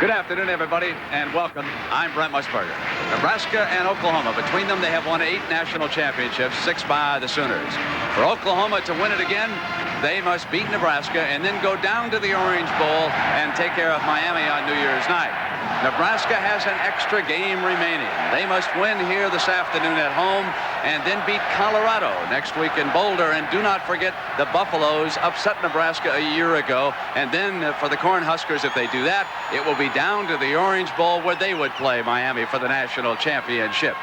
Good afternoon, everybody, and welcome. I'm Brent Musburger. Nebraska and Oklahoma, between them, they have won 8 national championships, 6 by the Sooners. For Oklahoma to win it again, they must beat Nebraska and then go down to the Orange Bowl and take care of Miami on New Year's night. Nebraska has an extra game remaining. They must win here this afternoon at home and then beat Colorado next week in Boulder. And do not forget the Buffaloes upset Nebraska a year ago. And then for the Cornhuskers, if they do that, it will be down to the Orange Bowl where they would play Miami for the national championship.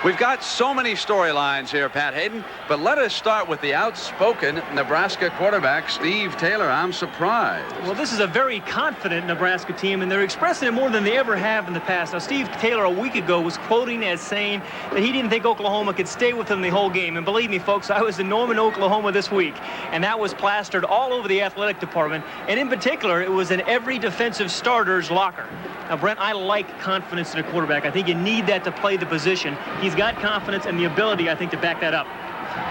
We've got so many storylines here, Pat Hayden, but let us start with the outspoken Nebraska quarterback, Steve Taylor. I'm surprised. Well, this is a very confident Nebraska team, and they're expressing it more than they ever have in the past. Now, Steve Taylor a week ago was quoting as saying that he didn't think Oklahoma could stay with him the whole game. And believe me, folks, I was in Norman, Oklahoma this week, and that was plastered all over the athletic department. And in particular, it was in every defensive starter's locker. Now, Brent, I like confidence in a quarterback. I think you need that to play the position. He's got confidence and the ability, I think, to back that up.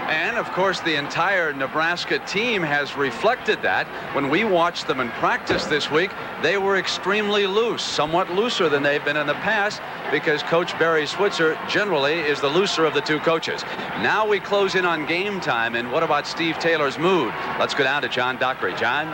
And, of course, the entire Nebraska team has reflected that. When we watched them in practice this week, they were extremely loose, somewhat looser than they've been in the past, because Coach Barry Switzer generally is the looser of the two coaches. Now we close in on game time, and what about Steve Taylor's mood? Let's go down to John Dockery. John?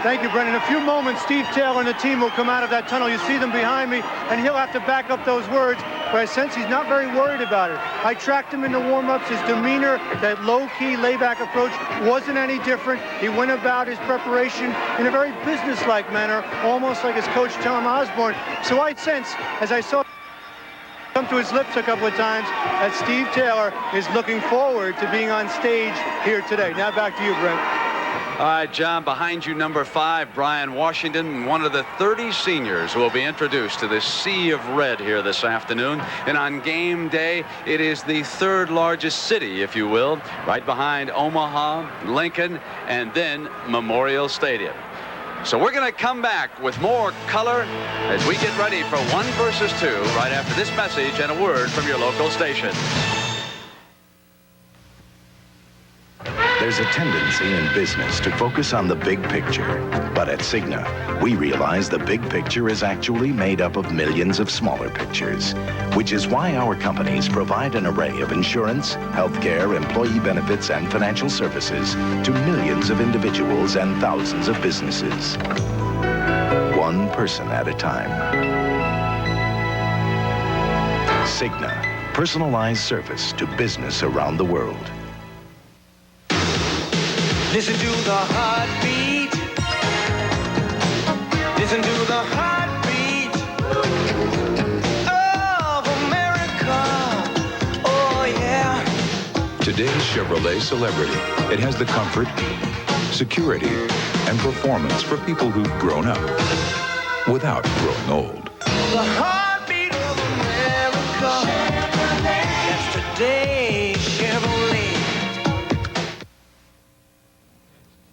Thank you, Brendan. In a few moments, Steve Taylor and the team will come out of that tunnel. You see them behind me, and he'll have to back up those words, but I sense he's not very worried about it. I tracked him in the warm-ups. His demeanor, that low-key, layback approach wasn't any different. He went about his preparation in a very business-like manner, almost like his coach, Tom Osborne. So I'd sense, as I saw come to his lips a couple of times, that Steve Taylor is looking forward to being on stage here today. Now back to you, Brent. All right, John, behind you, number 5, Brian Washington, one of the 30 seniors who will be introduced to this sea of red here this afternoon. And on game day, it is the 3rd largest city, if you will, right behind Omaha, Lincoln, and then Memorial Stadium. So we're going to come back with more color as we get ready for 1 versus 2 right after this message and a word from your local station. There's a tendency in business to focus on the big picture. But at Cigna, we realize the big picture is actually made up of millions of smaller pictures, which is why our companies provide an array of insurance, healthcare, employee benefits, and financial services to millions of individuals and thousands of businesses. One person at a time. Cigna, personalized service to business around the world. Listen to the heartbeat. Listen to the heartbeat of America. Oh, yeah. Today's Chevrolet Celebrity. It has the comfort, security, and performance for people who've grown up without growing old. The heartbeat of America. Chevrolet. That's today's Chevrolet.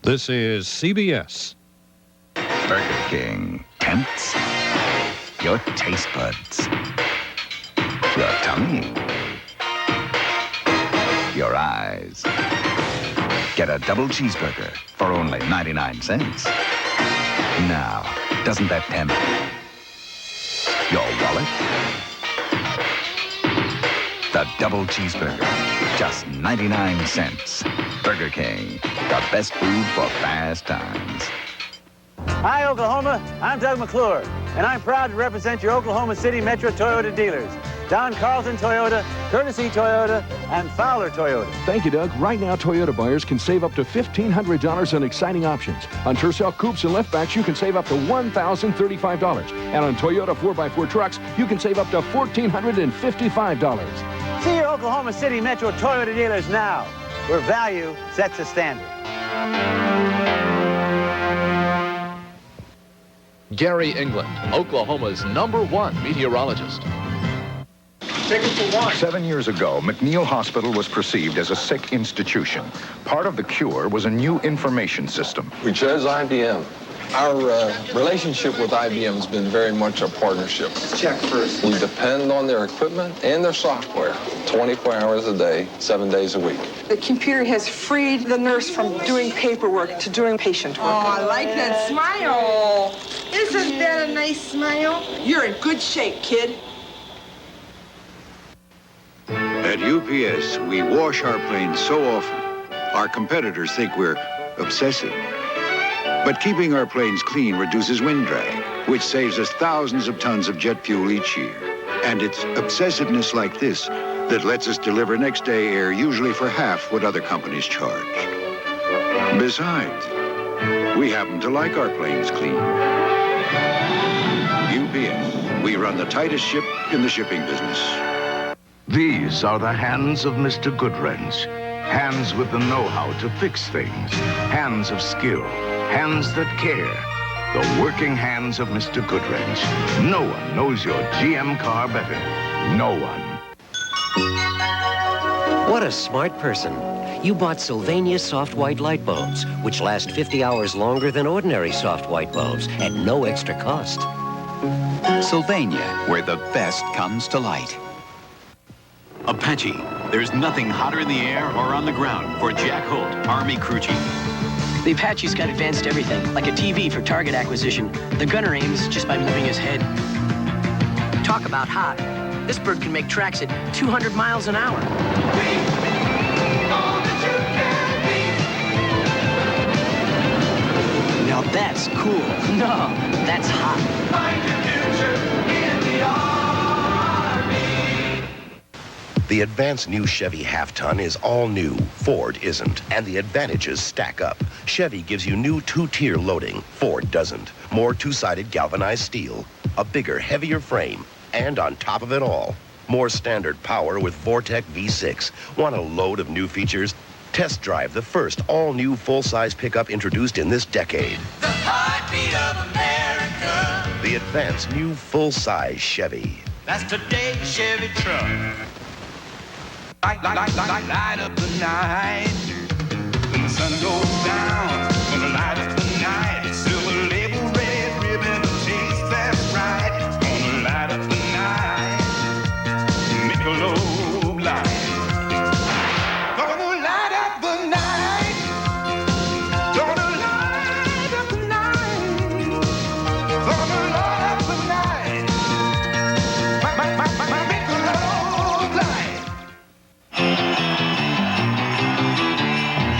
This is CBS. Burger King tempts your taste buds, your tongue, your eyes. Get a double cheeseburger for only 99 cents. Now, doesn't that tempt your wallet? The double cheeseburger, just 99 cents. Burger King, the best food for fast times. Hi, Oklahoma. I'm Doug McClure, and I'm proud to represent your Oklahoma City Metro Toyota dealers. Don Carlton Toyota, Courtesy Toyota, and Fowler Toyota. Thank you, Doug. Right now, Toyota buyers can save up to $1,500 on exciting options. On Tercel coupes and liftbacks, you can save up to $1,035. And on Toyota 4x4 trucks, you can save up to $1,455. See your Oklahoma City Metro Toyota dealers now, where value sets a standard. Gary England, Oklahoma's #1 meteorologist. Take it for 1. 7 years ago, McNeil Hospital was perceived as a sick institution. Part of the cure was a new information system. We chose IBM. Our relationship with IBM has been very much a partnership. Check first. We depend on their equipment and their software 24 hours a day, 7 days a week. The computer has freed the nurse from doing paperwork to doing patient work. Oh, I like that smile. Isn't that a nice smile? You're in good shape, kid. At UPS, we wash our planes so often, our competitors think we're obsessive. But keeping our planes clean reduces wind drag, which saves us thousands of tons of jet fuel each year. And it's obsessiveness like this that lets us deliver next-day air usually for half what other companies charge. Besides, we happen to like our planes clean. UPS, we run the tightest ship in the shipping business. These are the hands of Mr. Goodwrench. Hands with the know-how to fix things. Hands of skill. Hands that care. The working hands of Mr. Goodwrench. No one knows your GM car better. No one. What a smart person. You bought Sylvania soft white light bulbs, which last 50 hours longer than ordinary soft white bulbs at no extra cost. Sylvania, where the best comes to light. Apache. There's nothing hotter in the air or on the ground for Jack Holt, Army crew chief. The Apache's got advanced everything, like a TV for target acquisition. The gunner aims just by moving his head. Talk about hot. This bird can make tracks at 200 miles an hour. Now that's cool. No, that's hot. Find your future in the Army. The advanced new Chevy half-ton is all new. Ford isn't. And the advantages stack up. Chevy gives you new two-tier loading. Ford doesn't. More two-sided galvanized steel. A bigger, heavier frame. And on top of it all, more standard power with Vortec V6. Want a load of new features? Test drive the first all-new full-size pickup introduced in this decade. The heartbeat of America. The advanced new full-size Chevy. That's today's Chevy truck. Light up the night. When the sun goes down, gonna light up the night. Silver label, red ribbon, taste that's right. Gonna light up the night. Michelob Light. Gonna light up the night. Gonna light up the night. Gonna light up the night. My Michelob Light.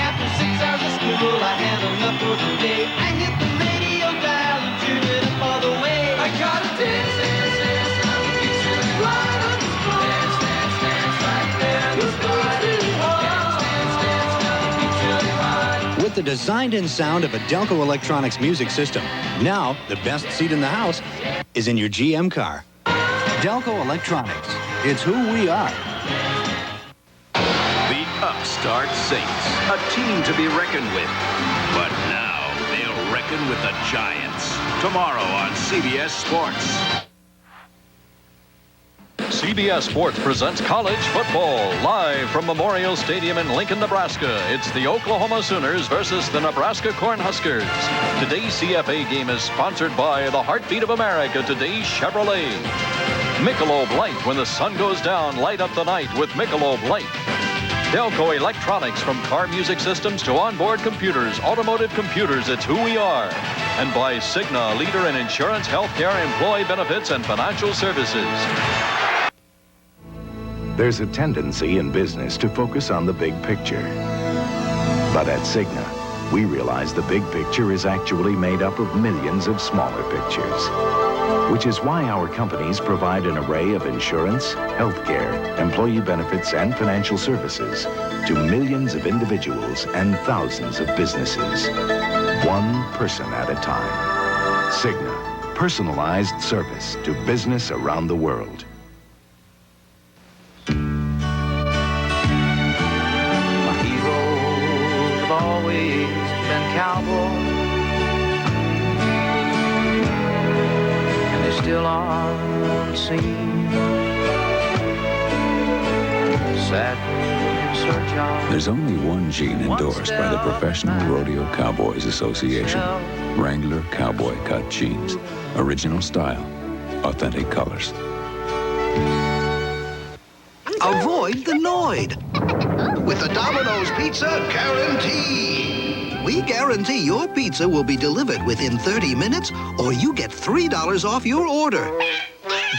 After 6 hours of school, I had enough for the day. I hit the radio dial and turned it up all the way. I got a dance, dance, dance, now the beats really right on the floor. Dance, dance, dance, right there, the starting hard. Dance, dance, dance, now the beats really hard. With the designed-in sound of a Delco Electronics music system, now the best seat in the house is in your GM car. Delco Electronics. It's who we are. The upstart Saints, a team to be reckoned with. But now they'll reckon with the Giants. Tomorrow on CBS Sports. CBS Sports presents college football live from Memorial Stadium in Lincoln, Nebraska. It's the Oklahoma Sooners versus the Nebraska Cornhuskers. Today's CFA game is sponsored by the Heartbeat of America, today's Chevrolet. Michelob Light, when the sun goes down, light up the night with Michelob Light. Delco Electronics, from car music systems to onboard computers, automotive computers, it's who we are. And by Cigna, leader in insurance, healthcare, employee benefits, and financial services. There's a tendency in business to focus on the big picture. But at Cigna, we realize the big picture is actually made up of millions of smaller pictures. Which is why our companies provide an array of insurance, healthcare, employee benefits, and financial services to millions of individuals and thousands of businesses. One person at a time. Cigna, personalized service to business around the world. My heroes have always been cowboys. Still on scene. There's only one gene endorsed by the Professional Rodeo Cowboys Association. Wrangler cowboy cut jeans. Original style. Authentic colors. Avoid the Noid with the Domino's Pizza Guarantee. We guarantee your pizza will be delivered within 30 minutes or you get $3 off your order.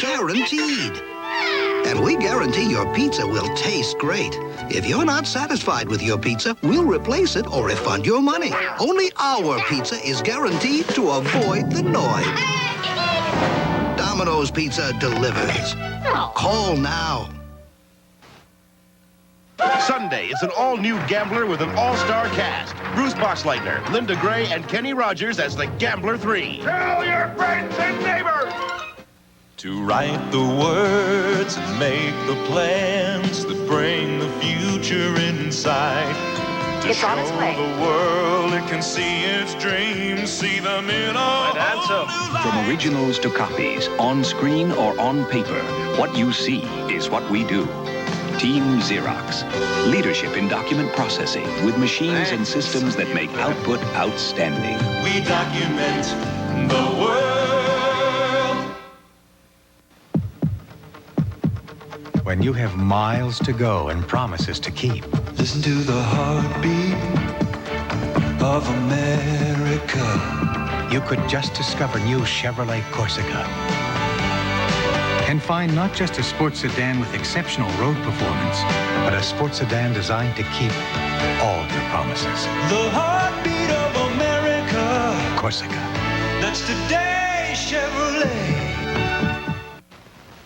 Guaranteed. And we guarantee your pizza will taste great. If you're not satisfied with your pizza, we'll replace it or refund your money. Only our pizza is guaranteed to avoid the Noid. Domino's Pizza delivers. Call now. Sunday, it's an all-new Gambler with an all-star cast. Bruce Boxleitner, Linda Gray, and Kenny Rogers as the Gambler 3. Tell your friends and neighbors. To write the words and make the plans that bring the future inside. To It's show on its way. the world it can see its dreams, see them in a whole new light. From originals to copies, on screen or on paper, what you see is what we do. Team Xerox. Leadership in document processing with machines and systems that make output outstanding. We document the world. When you have miles to go and promises to keep. Listen to the heartbeat of America. You could just discover new Chevrolet Corsica. And find not just a sports sedan with exceptional road performance, but a sports sedan designed to keep all your promises. The heartbeat of America. Corsica. That's today Chevrolet.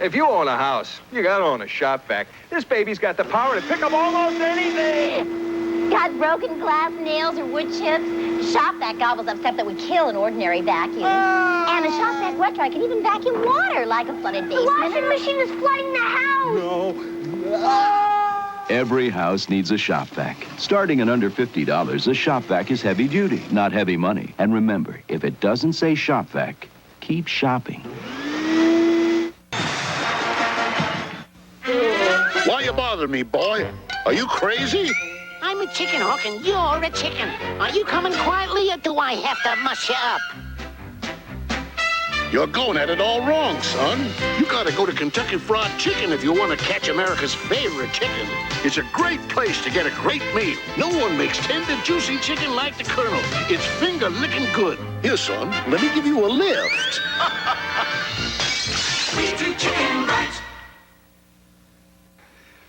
If you own a house, you gotta own a Shop-Vac. This baby's got the power to pick up almost anything. Got broken glass, nails, or wood chips? Shop-Vac gobbles up stuff that would kill an ordinary vacuum. And a Shop-Vac wet dry can even vacuum water like a flooded basement. The washing machine is flooding the house. Every house needs a Shop-Vac. Starting at under $50, a Shop-Vac is heavy duty, not heavy money. And remember, if it doesn't say Shop-Vac, keep shopping. Why you bother me, boy? Are you crazy? I'm a chicken hook and you're a chicken. Are you coming quietly or do I have to muss you up? You're going at it all wrong, son. You gotta go to Kentucky Fried Chicken if you want to catch America's favorite chicken. It's a great place to get a great meal. No one makes tender, juicy chicken like the Colonel. It's finger-licking good. Here, son, let me give you a lift. We do chicken right.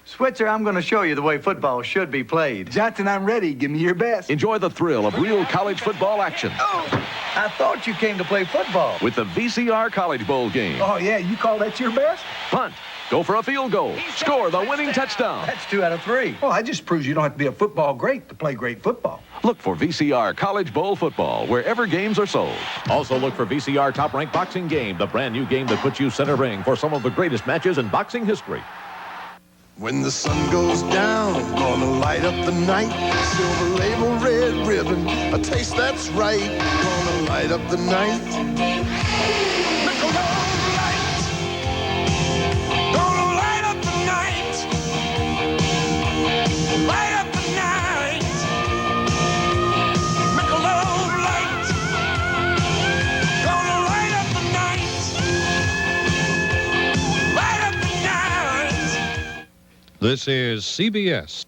Switzer, I'm going to show you the way football should be played. Johnson, I'm ready. Give me your best. Enjoy the thrill of real college football action. Oh, I thought you came to play football. With the VCR College Bowl game. Oh, yeah, you call that your best? Punt. Go for a field goal. Score the winning touchdown. That's 2 out of 3. Well, that just proves you don't have to be a football great to play great football. Look for VCR College Bowl football wherever games are sold. Also look for VCR Top Rank Boxing Game, the brand new game that puts you center ring for some of the greatest matches in boxing history. When the sun goes down, gonna light up the night. Silver label, red ribbon, a taste that's right. Gonna light up the night. Michelob Light. Gonna light up the night. Light up the night. Michelob Light. Gonna light up the night. Light up the night. This is CBS.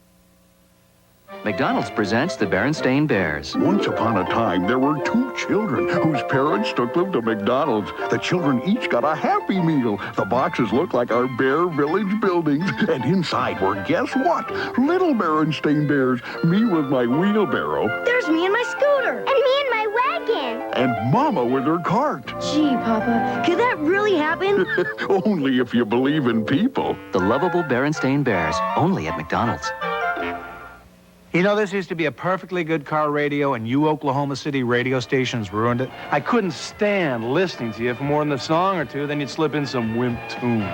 McDonald's presents the Berenstain Bears. Once upon a time, there were 2 children whose parents took them to McDonald's. The children each got a Happy Meal. The boxes looked like our Bear Village buildings. And inside were, guess what? Little Berenstain Bears. Me with my wheelbarrow. There's me and my scooter. And me and my wagon. And Mama with her cart. Gee, Papa, could that really happen? Only if you believe in people. The lovable Berenstain Bears, only at McDonald's. You know, this used to be a perfectly good car radio, and you Oklahoma City radio stations ruined it. I couldn't stand listening to you for more than a song or two, then you'd slip in some wimp tune.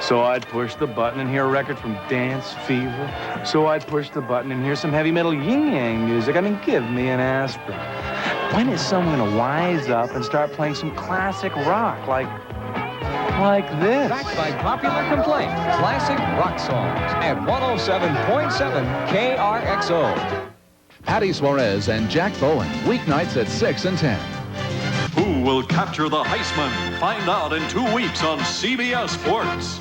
So I'd push the button and hear a record from Dance Fever. So I'd push the button and hear some heavy metal yin-yang music. I mean, give me an aspirin. When is someone going to wise up and start playing some classic rock like this? Backed by popular complaint, classic rock songs at 107.7 KRXO. Patty Suarez and Jack Bowen, weeknights at 6 and 10. will capture the Heisman? Find out in 2 weeks on CBS Sports.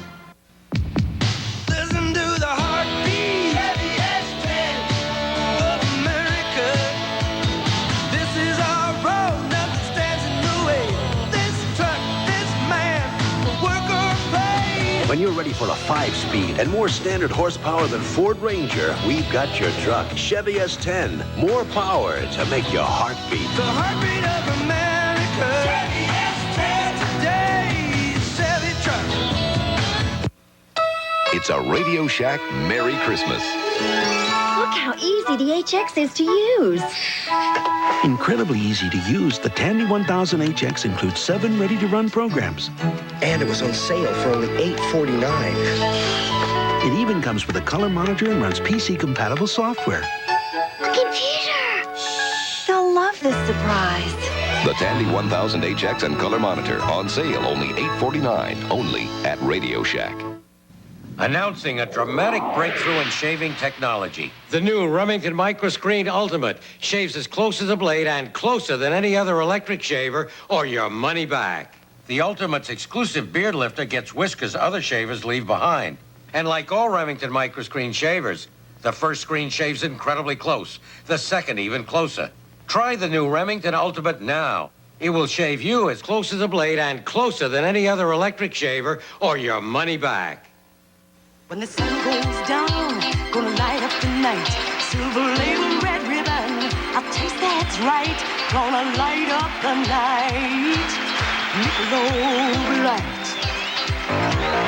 Listen to the heartbeat. CBS 10 of America. This is our road, nothing stands in the way. This truck, this man, will work or play. When you're ready for a 5-speed and more standard horsepower than Ford Ranger, we've got your truck. Chevy S10. More power to make your heart beat. The heartbeat of America. Chevy S10 today's Chevy truck. It's a Radio Shack Merry Christmas. Look how easy the HX is to use. Incredibly easy to use, the Tandy 1000 HX includes 7 ready-to-run programs. And it was on sale for only $8.49. It even comes with a color monitor and runs PC-compatible software. Look at Peter. They'll love this surprise. The Tandy 1000 HX and color monitor on sale only $8.49. Only at Radio Shack. Announcing a dramatic breakthrough in shaving technology. The new Remington Microscreen Ultimate shaves as close as a blade and closer than any other electric shaver, or your money back. The Ultimate's exclusive beard lifter gets whiskers other shavers leave behind. And like all Remington Microscreen shavers, the first screen shaves incredibly close, the second even closer. Try the new Remington Ultimate now. It will shave you as close as a blade and closer than any other electric shaver, or your money back. When the sun goes down, gonna light up the night. Silver label, red ribbon, a taste that's right. Gonna light up the night. Michelob Light.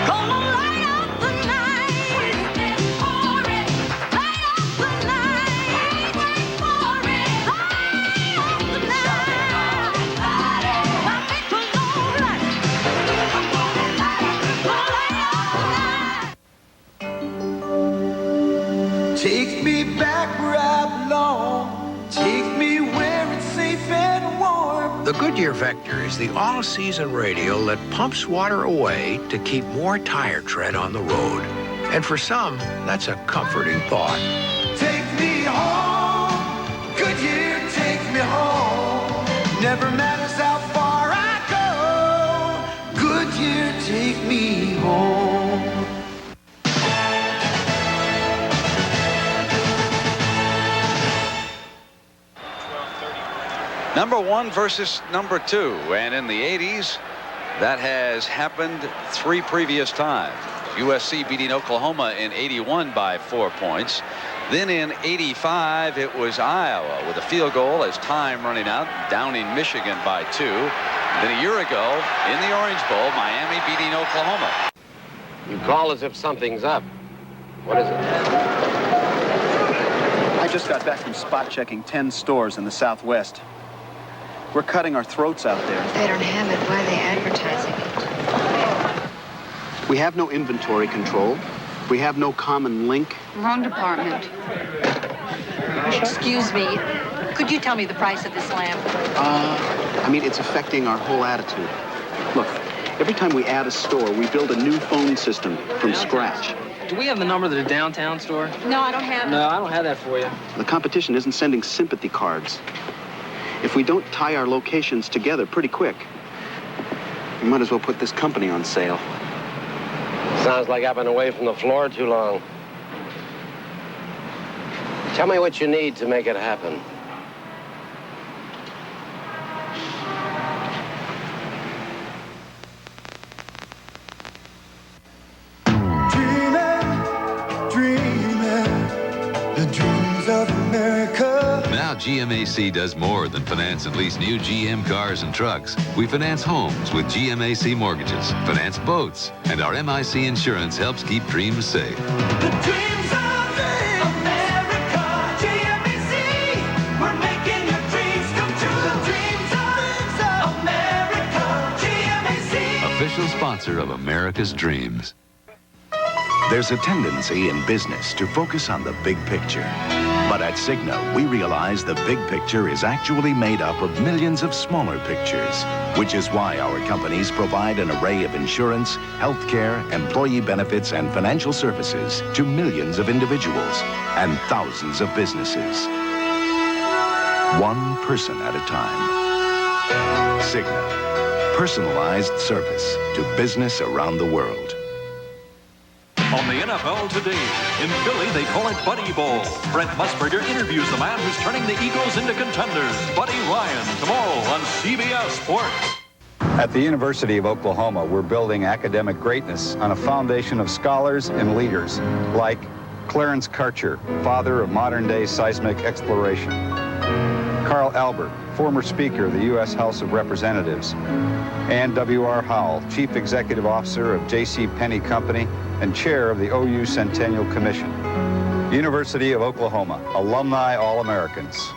Gonna light up the night. Wait for it. Light up the night. Wait for it. Light up the night. My Michelob Light. I'm gonna light up the night. Take me back where I belong. Take me where it's safe and warm. The Goodyear Vector is the all-season radial that pumps water away to keep more tire tread on the road. And for some, that's a comforting thought. Take me home. Goodyear, take me home. Never matters how far I go. Goodyear, take me home. Number 1 versus number 2, and in the 80s, that has happened 3 previous times. USC beating Oklahoma in 81 by 4 points. Then in 85, it was Iowa with a field goal as time running out, downing Michigan by 2. Then a year ago, in the Orange Bowl, Miami beating Oklahoma. You call as if something's up. What is it? I just got back from spot checking 10 stores in the Southwest. We're cutting our throats out there. If they don't have it, why are they advertising it? We have no inventory control. We have no common link. Wrong department. Excuse me. Could you tell me the price of this lamp? I mean, it's affecting our whole attitude. Look, every time we add a store, we build a new phone system from scratch. Do we have the number of the downtown store? No, I don't have it. No, I don't have that for you. The competition isn't sending sympathy cards. If we don't tie our locations together pretty quick, we might as well put this company on sale. Sounds like I've been away from the floor too long. Tell me what you need to make it happen. Now GMAC does more than finance and lease new GM cars and trucks. We finance homes with GMAC mortgages, finance boats, and our MIC insurance helps keep dreams safe. The dreams of America, GMAC. We're making your dreams come true. The dreams of America, GMAC. Official sponsor of America's Dreams. There's a tendency in business to focus on the big picture. But at Cigna, we realize the big picture is actually made up of millions of smaller pictures, which is why our companies provide an array of insurance, healthcare, employee benefits, and financial services to millions of individuals and thousands of businesses. One person at a time. Cigna. Personalized service to business around the world. On the NFL today, in Philly, they call it Buddy Bowl. Brent Musburger interviews the man who's turning the Eagles into contenders, Buddy Ryan, tomorrow on CBS Sports. At the University of Oklahoma, we're building academic greatness on a foundation of scholars and leaders like Clarence Karcher, father of modern-day seismic exploration; Carl Albert, former Speaker of the U.S. House of Representatives; and W.R. Howell, Chief Executive Officer of J.C. Penney Company and Chair of the OU Centennial Commission. University of Oklahoma, alumni All-Americans.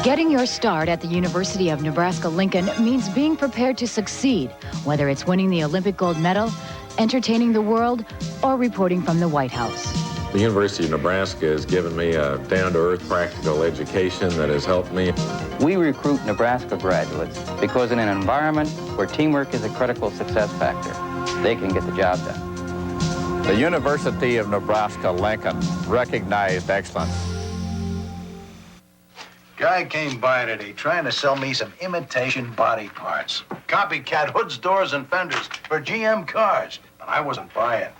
Getting your start at the University of Nebraska-Lincoln means being prepared to succeed, whether it's winning the Olympic gold medal, entertaining the world, or reporting from the White House. The University of Nebraska has given me a down-to-earth practical education that has helped me. We recruit Nebraska graduates because in an environment where teamwork is a critical success factor, they can get the job done. The University of Nebraska-Lincoln recognized excellence. Guy came by today trying to sell me some imitation body parts. Copycat hoods, doors, and fenders for GM cars. But I wasn't buying.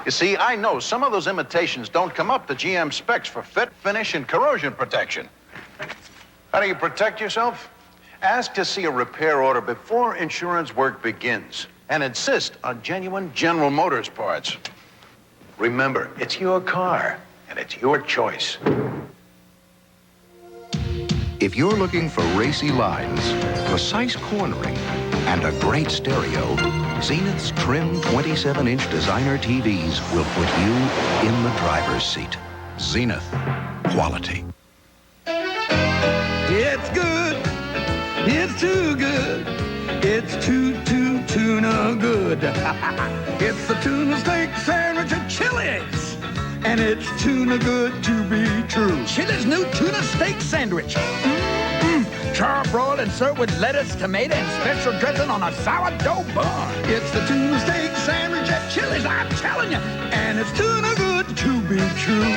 You see, I know some of those imitations don't come up to GM specs for fit, finish, and corrosion protection. How do you protect yourself? Ask to see a repair order before insurance work begins. And insist on genuine General Motors parts. Remember, it's your car, and it's your choice. If you're looking for racy lines, precise cornering, and a great stereo, Zenith's trim 27-inch designer TVs will put you in the driver's seat. Zenith. Quality. It's good. It's too good. It's tuna good. It's the tuna steak sandwich at Chili's. And it's tuna good to be true. Chili's new tuna steak sandwich. Charbroiled and served with lettuce, tomato, and special dressing on a sourdough bun. It's the tuna steak sandwich at Chili's, I'm telling you. And it's tuna good to be true.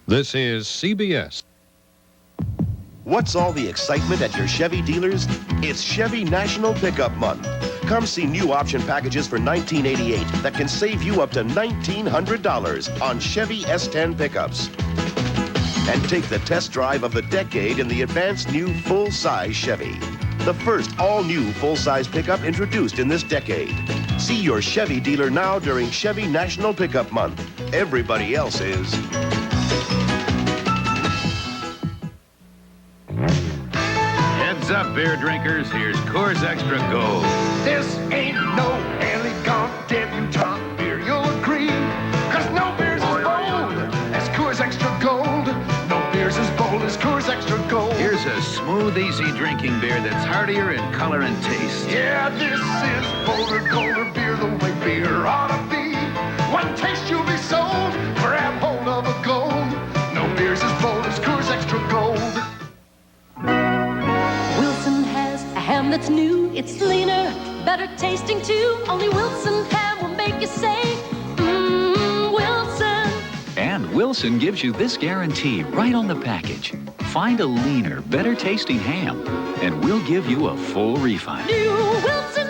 This is CBS. What's all the excitement at your Chevy dealers? It's Chevy National Pickup Month. Come see new option packages for $1988 that can save you up to $1,900 on Chevy S10 pickups. And take the test drive of the decade in the advanced new full-size Chevy. The first all-new full-size pickup introduced in this decade. See your Chevy dealer now during Chevy National Pickup Month. Everybody else is. Heads up, beer drinkers. Here's Coors Extra Gold. This ain't no elegant debutante beer, you'll agree. Cause no beer's as bold as Coors Extra Gold. No beer's as bold as Coors Extra Gold. Here's a smooth, easy drinking beer that's heartier in color and taste. Yeah, this is bolder, colder beer the way beer ought to be. One taste you'll be sold, grab hold of a gold. No beer's as bold as Coors Extra Gold. Wilson has a ham that's new, it's leaner, better tasting too. Only Wilson ham will make you say, Wilson. And Wilson gives you this guarantee right on the package. Find a leaner, better tasting ham, and we'll give you a full refund. New Wilson